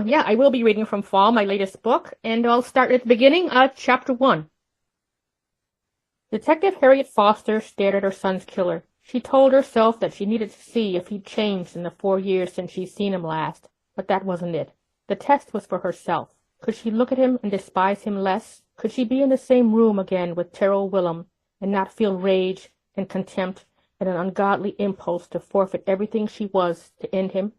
Yeah, I will be reading from Fall, my latest book, and I'll start at the beginning, chapter 1. Detective Harriet Foster stared at her son's killer. She told herself that she needed to see if he'd changed in the 4 years since she'd seen him last, but that wasn't it. The test was for herself. Could she look at him and despise him less? Could she be in the same room again with Terrell Willem and not feel rage and contempt and an ungodly impulse to forfeit everything she was to end him?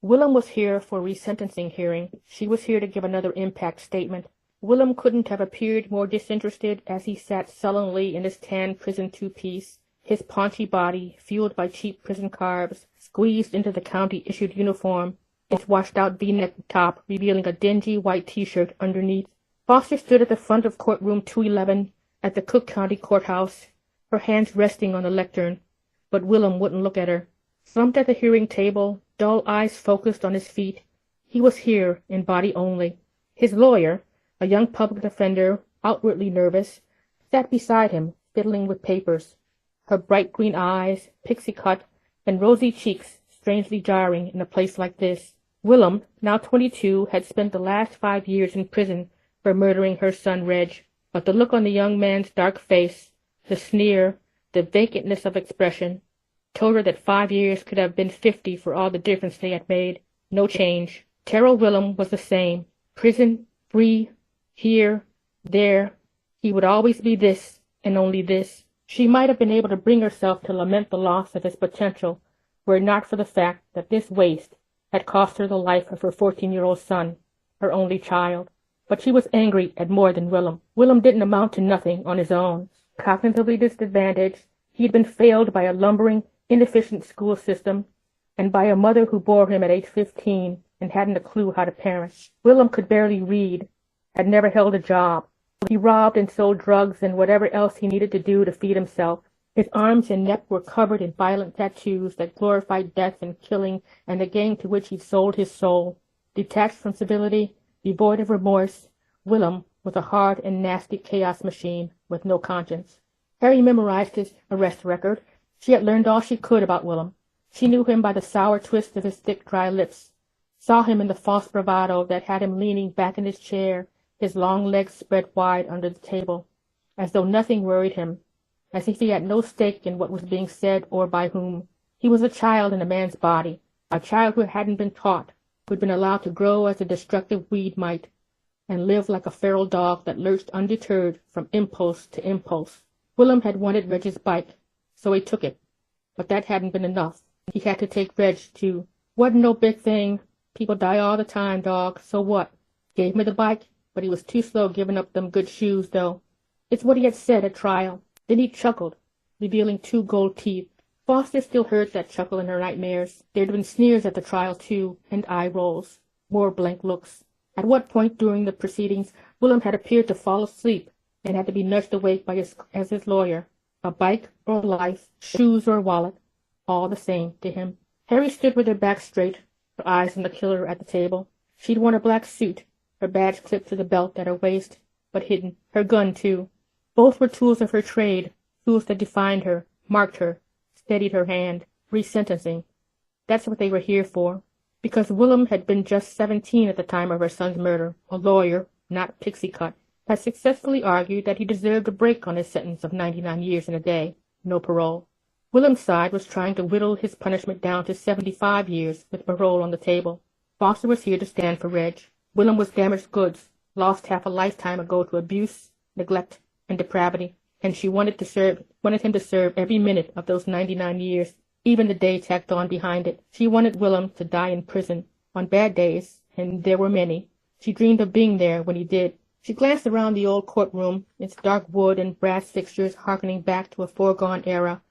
Willem was here for a resentencing hearing. She was here to give another impact statement. Willem couldn't have appeared more disinterested as he sat sullenly in his tan prison two-piece, his paunchy body, fueled by cheap prison carbs, squeezed into the county-issued uniform, its washed-out V-neck top revealing a dingy white T-shirt underneath. Foster stood at the front of courtroom 211 at the Cook County Courthouse, her hands resting on the lectern, but Willem wouldn't look at her. Slumped at the hearing table, dull eyes focused on his feet, he was here in body only. His lawyer, a young public defender, outwardly nervous, sat beside him, fiddling with papers, her bright green eyes, pixie-cut, and rosy cheeks strangely jarring in a place like this. Willem, now 22, had spent the last 5 years in prison for murdering her son Reg, but the look on the young man's dark face, the sneer, the vacantness of expression, told her that 5 years could have been 50 for all the difference they had made. No change. Terrell Willem was the same. Prison, free, here, there. He would always be this, and only this. She might have been able to bring herself to lament the loss of his potential, were it not for the fact that this waste had cost her the life of her 14-year-old son, her only child. But she was angry at more than Willem. Willem didn't amount to nothing on his own. Cognitively disadvantaged, he had been failed by a lumbering, inefficient school system, and by a mother who bore him at age 15 and hadn't a clue how to parent. Willem could barely read, had never held a job. He robbed and sold drugs and whatever else he needed to do to feed himself. His arms and neck were covered in violent tattoos that glorified death and killing and the gang to which he'd sold his soul. Detached from civility, devoid of remorse, Willem was a hard and nasty chaos machine with no conscience. Harry memorized his arrest record. She had learned all she could about Willem. She knew him by the sour twist of his thick, dry lips, saw him in the false bravado that had him leaning back in his chair, his long legs spread wide under the table, as though nothing worried him, as if he had no stake in what was being said or by whom. He was a child in a man's body, a child who hadn't been taught, who had been allowed to grow as a destructive weed might, and live like a feral dog that lurched undeterred from impulse to impulse. Willem had wanted Reg's bike, so he took it. But that hadn't been enough. He had to take Reg, too. Wasn't no big thing. People die all the time, dog. So what? Gave me the bike, but he was too slow giving up them good shoes, though. It's what he had said at trial. Then he chuckled, revealing 2 gold teeth. Foster still heard that chuckle in her nightmares. There had been sneers at the trial, too, and eye rolls. More blank looks. At what point during the proceedings Willem had appeared to fall asleep and had to be nudged awake by his lawyer. A bike or life, shoes or wallet, all the same to him. Harry stood with her back straight, her eyes on the killer at the table. She'd worn a black suit, her badge clipped to the belt at her waist, but hidden. Her gun, too. Both were tools of her trade, tools that defined her, marked her, steadied her hand. Resentencing. That's what they were here for. Because Willem had been just 17 at the time of her son's murder, a lawyer, not pixie-cut, had successfully argued that he deserved a break on his sentence of 99 years and a day, no parole. Willem's side was trying to whittle his punishment down to 75 years with parole on the table. Foster was here to stand for Reg. Willem was damaged goods, lost half a lifetime ago to abuse, neglect, and depravity, and she wanted him to serve every minute of those 99 years, even the day tacked on behind it. She wanted Willem to die in prison, on bad days, and there were many. She dreamed of being there when he did. She glanced around the old courtroom, its dark wood and brass fixtures harkening back to a foregone era,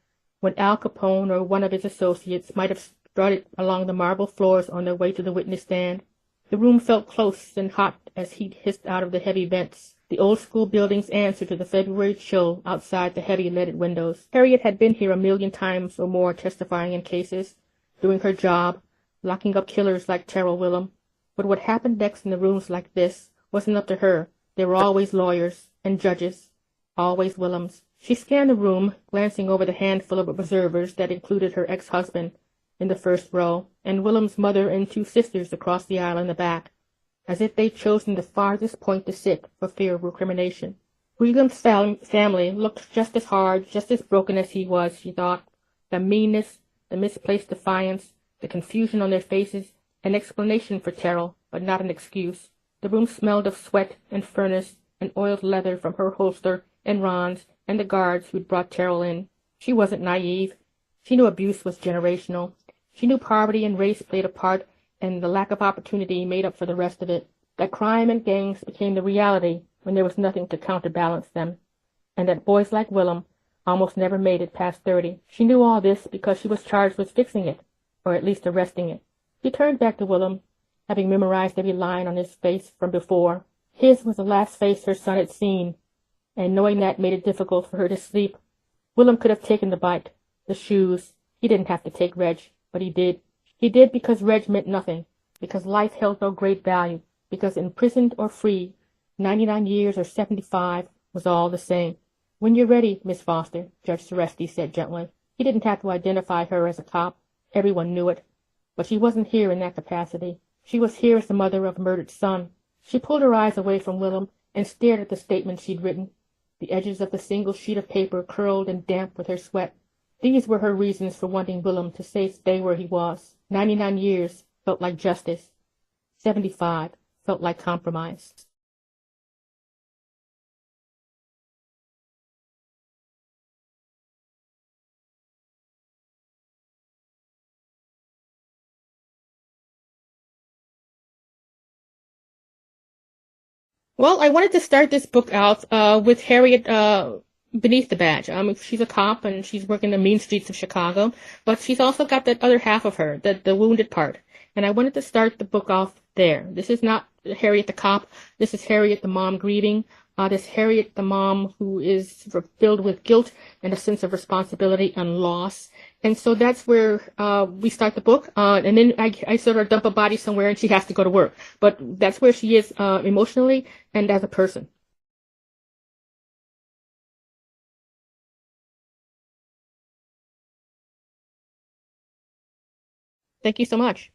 when Al Capone or one of his associates might have strutted along the marble floors on their way to the witness stand. The room felt close and hot as heat hissed out of the heavy vents. The old-school building's answer to the February chill outside the heavy leaded windows. Harriet had been here a million times or more testifying in cases, doing her job, locking up killers like Terrell Willem. But what happened next in the rooms like this wasn't up to her. There were always lawyers and judges, always Willems. She scanned the room, glancing over the handful of observers that included her ex-husband in the first row, and Willem's mother and 2 sisters across the aisle in the back. as if they'd chosen the farthest point to sit for fear of recrimination. William's family looked just as hard, just as broken as he was, she thought. The meanness, the misplaced defiance, the confusion on their faces, an explanation for Terrell, but not an excuse. The room smelled of sweat and furnace and oiled leather from her holster and Ron's and the guards who'd brought Terrell in. She wasn't naive. She knew abuse was generational. She knew poverty and race played a part, and the lack of opportunity made up for the rest of it. That crime and gangs became the reality when there was nothing to counterbalance them, and that boys like Willem almost never made it past 30. She knew all this because she was charged with fixing it, or at least arresting it. She turned back to Willem, having memorized every line on his face from before. His was the last face her son had seen, and knowing that made it difficult for her to sleep. Willem could have taken the bite, the shoes. He didn't have to take Reg, but he did. He did because Reg meant nothing, because life held no great value, because imprisoned or free, 99 years or 75 was all the same. When you're ready, Miss Foster, Judge Soresti said gently. He didn't have to identify her as a cop. Everyone knew it. But she wasn't here in that capacity. She was here as the mother of a murdered son. She pulled her eyes away from Willem and stared at the statement she'd written. The edges of the single sheet of paper curled and damp with her sweat. These were her reasons for wanting Willem to stay where he was. 99 years felt like justice. 75 felt like compromise. Well, I wanted to start this book out with Harriet beneath the badge. She's a cop and she's working the mean streets of Chicago, but she's also got that other half of her, the wounded part. And I wanted to start the book off there. This is not Harriet the cop. This is Harriet the mom grieving. This Harriet the mom who is filled with guilt and a sense of responsibility and loss. And so that's where we start the book. And then I sort of dump a body somewhere and she has to go to work. But that's where she is emotionally and as a person. Thank you so much.